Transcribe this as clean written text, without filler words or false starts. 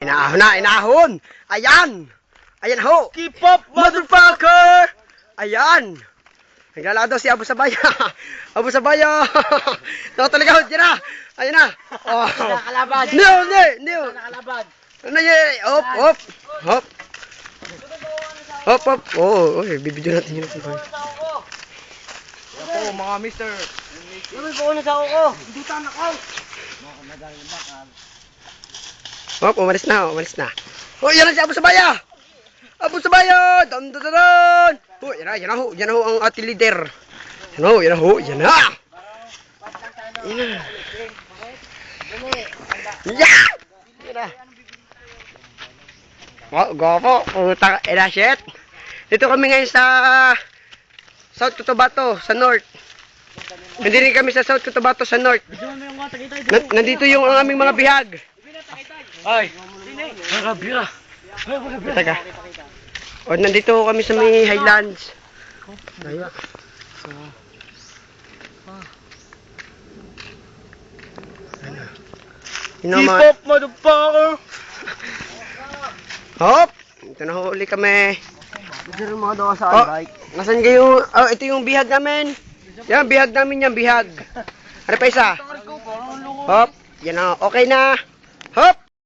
Inahon na, inahon. Ayan. Ayan ho. Keep up, Motherfucker. Ayan. Naglalado si Abu Sabaya. Abu Sabaya. Nakataligaw, dyan na. Ayan na. Oh. Nakakalaban. No. Nakakalaban. Ano yun? Hop, hop. Hop. Hop, hop. Oo, bibidyo natin yun. Ako, mga mister. Lumay ko na sa ako. Dutan ako. Hop, umalis na. Oh, yan na si Abu Sabaya. Abu Sabaya. Dan. Oh, yan na ho ang ating leader. Yan na ho. Yan na. Yeah! Yan na. Oh, gopo. Puta, shit. Dito kami ngayon sa South Cotabato, sa North. Nandito kami sa South Cotabato, sa North. Nandito yung ang aming mga bihag. Ay. Mga bira. Teka. O, nandito kami sa may Highlands. Ayun. Keep up, motherfucker. Hop! Ito na huli kami. Gusto rin mga dawa sa Oh, bike. nasan kayo? Oh, ito yung bihag namin. Yan, bihag namin yan, bihag. Ano pa isa? Hop! Yan na, okay na. Hop!